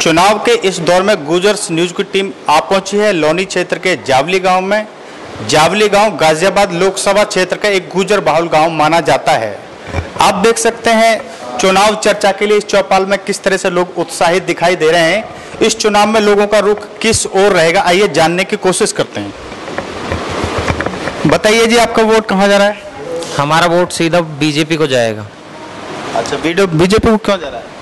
चुनाव के इस दौर में गुजर्स न्यूज की टीम आ पहुंची है लोनी क्षेत्र के जावली गांव में। जावली गांव गाजियाबाद लोकसभा क्षेत्र का एक गुजर बहुल गांव माना जाता है। आप देख सकते हैं चुनाव चर्चा के लिए इस चौपाल में किस तरह से लोग उत्साहित दिखाई दे रहे हैं। इस चुनाव में लोगों का रुख किस ओर रहेगा, आइए जानने की कोशिश करते हैं। बताइए जी, आपका वोट कहाँ जा रहा है? हमारा वोट सीधा बीजेपी को जाएगा। अच्छा, बीजेपी को क्यों जा रहा है?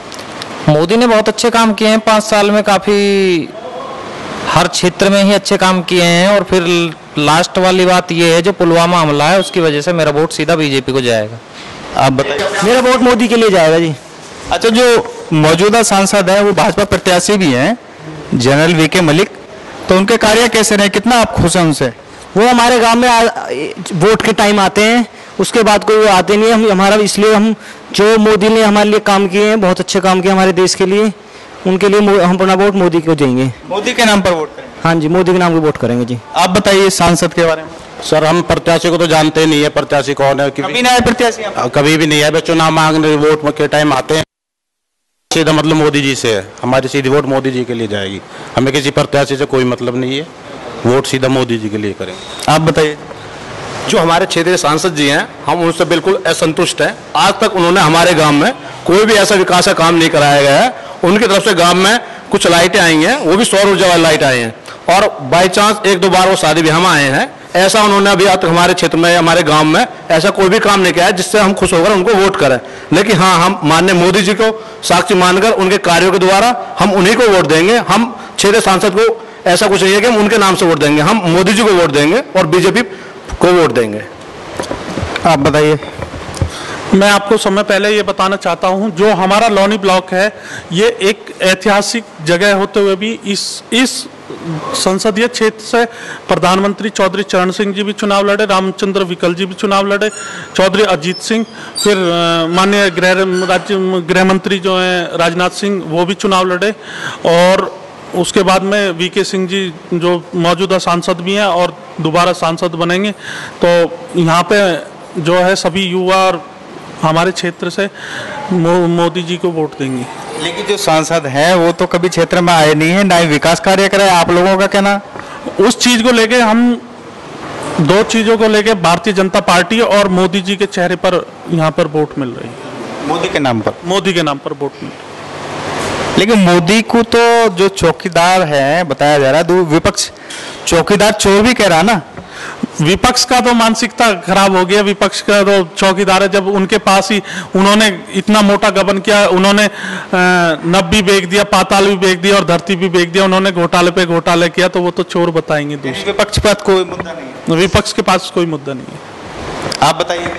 मोदी ने बहुत अच्छे काम किए हैं 5 साल में, काफ़ी हर क्षेत्र में ही अच्छे काम किए हैं। और फिर लास्ट वाली बात ये है, जो पुलवामा हमला है उसकी वजह से मेरा वोट सीधा बीजेपी को जाएगा। आप बताइए। मेरा वोट मोदी के लिए जाएगा जी। अच्छा, जो मौजूदा सांसद है वो भाजपा प्रत्याशी भी हैं, जनरल वीके मलिक, तो उनके कार्य कैसे रहे, कितना आप खुश हैं उनसे? वो हमारे गांव में वोट के टाइम आते हैं, उसके बाद कोई वो आते नहीं है। हमारा इसलिए हम जो मोदी ने हमारे लिए काम किए हैं, बहुत अच्छे काम किए हमारे देश के लिए, उनके लिए हम अपना वोट मोदी को देंगे। मोदी के नाम पर वोट करेंगे? हाँ जी, मोदी के नाम पे वोट करेंगे जी। आप बताइए सांसद के बारे में। सर, हम प्रत्याशी को तो जानते नहीं है, प्रत्याशी कौन है। कभी नहीं आए प्रत्याशी? कभी भी नहीं है, बस चुनाव मांगने वोट के टाइम आते हैं। सीधा मतलब मोदी जी से है, हमारी सीधी वोट मोदी जी के लिए जाएगी। हमें किसी प्रत्याशी से कोई मतलब नहीं है, वोट सीधा मोदी जी के लिए करेंगे। आप बताइए। जो हमारे क्षेत्रीय सांसद जी हैं, हम उनसे बिल्कुल असंतुष्ट हैं। आज तक उन्होंने हमारे गांव में कोई भी ऐसा विकास का काम नहीं कराया गया है। उनकी तरफ से गांव में कुछ लाइटें आई हैं, वो भी सौर ऊर्जा वाली लाइट आई हैं, और बाई चांस 1-2 बार वो शादी ब्याह में आए हैं। ऐसा उन्होंने अभी तक हमारे क्षेत्र में, हमारे गांव में ऐसा कोई भी काम नहीं किया है जिससे हम खुश होकर उनको वोट करें। लेकिन हाँ, हम माननीय मोदी जी को साक्षी मानकर उनके कार्यों के द्वारा हम उन्हीं को वोट देंगे। हम क्षेत्रीय सांसद को ऐसा कुछ नहीं है कि हम उनके नाम से वोट देंगे, हम मोदी जी को वोट देंगे और बीजेपी को वोट देंगे। आप बताइए। मैं आपको समय पहले ये बताना चाहता हूं, जो हमारा लोनी ब्लॉक है ये एक ऐतिहासिक जगह होते हुए भी इस संसदीय क्षेत्र से प्रधानमंत्री चौधरी चरण सिंह जी भी चुनाव लड़े, रामचंद्र विकल जी भी चुनाव लड़े, चौधरी अजीत सिंह, फिर माननीय गृह मंत्री जो हैं राजनाथ सिंह वो भी चुनाव लड़े, और उसके बाद में वीके सिंह जी जो मौजूदा सांसद भी हैं और दोबारा सांसद बनेंगे। तो यहाँ पे जो है सभी युवा और हमारे क्षेत्र से मोदी जी को वोट देंगे। लेकिन जो सांसद हैं वो तो कभी क्षेत्र में आए नहीं है, ना ही विकास कार्य करे। आप लोगों का कहना? उस चीज को लेके हम 2 चीजों को लेके भारतीय जनता पार्टी और मोदी जी के चेहरे पर यहाँ पर वोट मिल रही है। मोदी के नाम पर? मोदी के नाम पर वोट मिल रही है। लेकिन मोदी को तो जो चौकीदार है बताया जा रहा है, विपक्ष चौकीदार चोर भी कह रहा है ना। विपक्ष का तो मानसिकता खराब हो गया। विपक्ष का तो चौकीदार है, जब उनके पास ही उन्होंने इतना मोटा गबन किया, उन्होंने नभ भी बेच दिया, पाताल भी बेच दिया और धरती भी बेच दिया, उन्होंने घोटाले पे घोटाले किया, तो वो तो चोर बताएंगे। विपक्ष के पास कोई मुद्दा नहीं है? विपक्ष के पास कोई मुद्दा नहीं है। आप बताइए।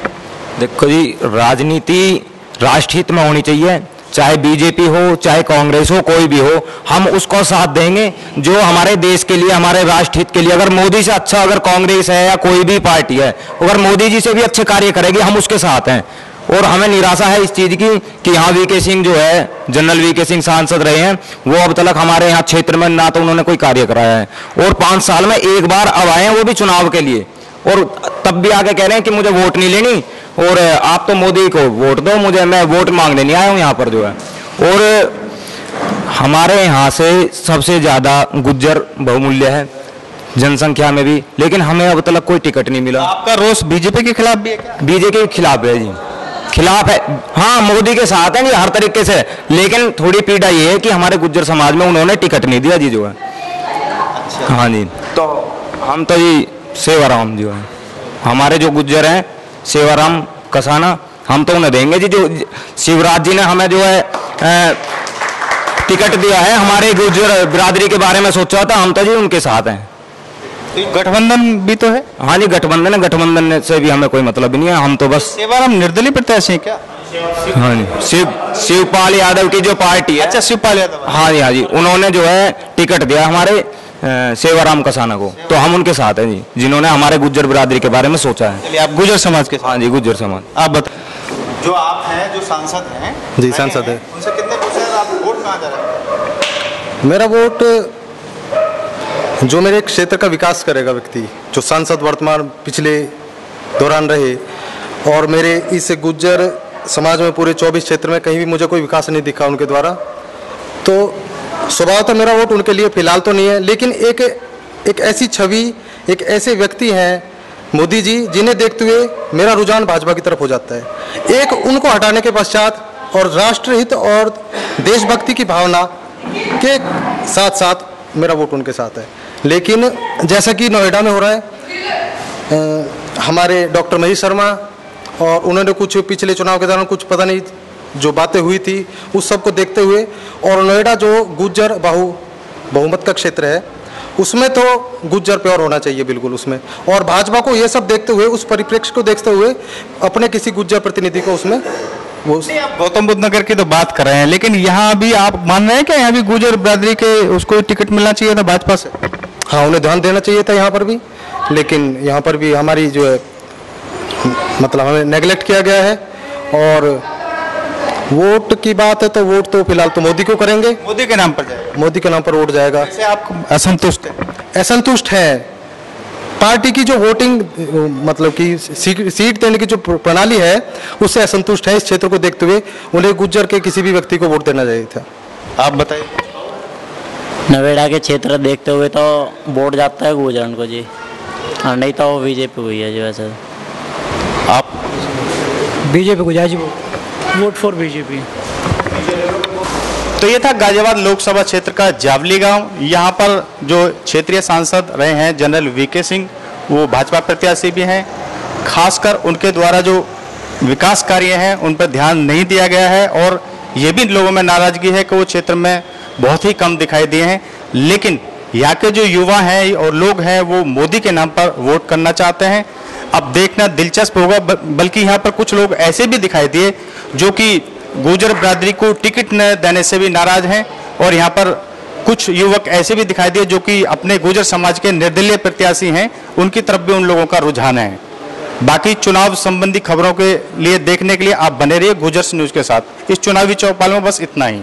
देखो जी, राजनीति राष्ट्रहित में होनी चाहिए, चाहे बीजेपी हो चाहे कांग्रेस हो, कोई भी हो, हम उसको साथ देंगे जो हमारे देश के लिए, हमारे राष्ट्रहित के लिए। अगर मोदी से अच्छा अगर कांग्रेस है या कोई भी पार्टी है, अगर मोदी जी से भी अच्छे कार्य करेगी, हम उसके साथ हैं। और हमें निराशा है इस चीज की कि यहाँ वीके सिंह जो है, जनरल वीके सिंह सांसद रहे हैं, वो अब तक हमारे यहाँ क्षेत्र में ना तो उन्होंने कोई कार्य कराया है, और 5 साल में एक बार अब आए हैं, वो भी चुनाव के लिए, और तब भी आगे कह रहे हैं कि मुझे वोट नहीं लेनी और आप तो मोदी को वोट दो मुझे, मैं वोट मांगने नहीं आया हूँ यहाँ पर जो है। और हमारे यहाँ से सबसे ज़्यादा गुज्जर बहुमूल्य है जनसंख्या में भी, लेकिन हमें अब तक कोई टिकट नहीं मिला। आपका रोष बीजेपी के खिलाफ भी है क्या? बीजेपी के खिलाफ है जी, खिलाफ है। हाँ, मोदी के साथ है जी हर तरीके से, लेकिन थोड़ी पीड़ा ये है कि हमारे गुज्जर समाज में उन्होंने टिकट नहीं दिया जी जो है। अच्छा। हाँ जी, तो हम तो जी सेवाराम जो है, हमारे जो गुज्जर हैं सेवाराम कसाना, हम तो उन्हें देंगे जी। जो शिवराज जी ने हमें जो है टिकट दिया है, हमारे गुज्जर बिरादरी के बारे में सोचा था, हम तो जी उनके साथ हैं। गठबंधन भी तो है? हाँ जी, गठबंधन है, गठबंधन से भी हमें कोई मतलब नहीं है, हम तो बस सेवाराम निर्दलीय प्रत्याशी हैं क्या? हाँ जी, शिवपाल यादव की जो पार्टी है। अच्छा, शिवपाल यादव। हाँ जी, हाँ जी, उन्होंने जो है टिकट दिया हमारे सेवाराम कसाना को, तो हम उनके साथ हैं जी, जिन्होंने हमारे गुज्जर बिरादरी के बारे में सोचा है। चलिए, आप गुज्जर समाज के? हाँ जी, गुज्जर समाज। आप बताइए। जो आप हैं, जो सांसद हैं? जी, सांसद है। उनसे कितने पूछे हैं, आप वोट कहाँ जा रहे हैं? मेरा वोट जो मेरे क्षेत्र का विकास करेगा व्यक्ति, जो सांसद वर्तमान पिछले दौरान रहे, और मेरे इस गुज्जर समाज में पूरे 24 क्षेत्र में कहीं भी मुझे कोई विकास नहीं दिखा उनके द्वारा, तो स्वभाव तो मेरा वोट उनके लिए फिलहाल तो नहीं है, लेकिन एक ऐसी छवि, एक ऐसे व्यक्ति हैं मोदी जी जिन्हें देखते हुए मेरा रुझान भाजपा की तरफ हो जाता है। एक उनको हटाने के पश्चात और राष्ट्रहित और देशभक्ति की भावना के साथ साथ मेरा वोट उनके साथ है। लेकिन जैसा कि नोएडा में हो रहा है, हमारे डॉक्टर महेश शर्मा और उन्होंने कुछ पिछले चुनाव के दौरान कुछ पता नहीं जो बातें हुई थी उस सब को देखते हुए, और नोएडा जो गुज्जर बहुमत का क्षेत्र है उसमें तो गुज्जर प्योर होना चाहिए बिल्कुल उसमें, और भाजपा को ये सब देखते हुए, उस परिप्रेक्ष्य को देखते हुए अपने किसी गुज्जर प्रतिनिधि को उसमें वो गौतम बुद्ध नगर की तो बात कर रहे हैं, लेकिन यहाँ भी आप मान रहे हैं कि यहाँ भी गुर्जर बिरादरी के उसको टिकट मिलना चाहिए था भाजपा से? हाँ, उन्हें ध्यान देना चाहिए था यहाँ पर भी, लेकिन यहाँ पर भी हमारी जो है मतलब हमें नेगलेक्ट किया गया है। और वोट की बात है तो वोट तो फिलहाल तो मोदी को करेंगे, मोदी के नाम पर जाएगा, मोदी के नाम पर वोट जाएगा। वैसे आप असंतुष्ट हैं? असंतुष्ट है पार्टी की जो वोटिंग मतलब कि सीट देने की जो प्रणाली है उससे असंतुष्ट है। इस क्षेत्र को देखते हुए उन्हें गुज्जर के किसी भी व्यक्ति को वोट देना चाहिए था। आप बताइए। नोएडा के क्षेत्र देखते हुए तो वोट जाता है गुजरन को जी, और नहीं तो बीजेपी हुई है जी। वैसे आप बीजेपी को जाए जी, वोट फॉर बीजेपी। तो ये था गाजियाबाद लोकसभा क्षेत्र का जावली गांव। यहाँ पर जो क्षेत्रीय सांसद रहे हैं जनरल वीके सिंह, वो भाजपा प्रत्याशी भी हैं। खासकर उनके द्वारा जो विकास कार्य हैं उन पर ध्यान नहीं दिया गया है, और ये भी लोगों में नाराजगी है कि वो क्षेत्र में बहुत ही कम दिखाई दिए हैं। लेकिन यहाँ के जो युवा हैं और लोग हैं वो मोदी के नाम पर वोट करना चाहते हैं। अब देखना दिलचस्प होगा, बल्कि यहाँ पर कुछ लोग ऐसे भी दिखाई दिए जो कि गुर्जर बिरादरी को टिकट न देने से भी नाराज हैं, और यहाँ पर कुछ युवक ऐसे भी दिखाई दिए जो कि अपने गुर्जर समाज के निर्दलीय प्रत्याशी हैं, उनकी तरफ भी उन लोगों का रुझान है। बाकी चुनाव संबंधी खबरों के लिए देखने के लिए आप बने रहिए गुर्जर न्यूज के साथ। इस चुनावी चौपाल में बस इतना ही।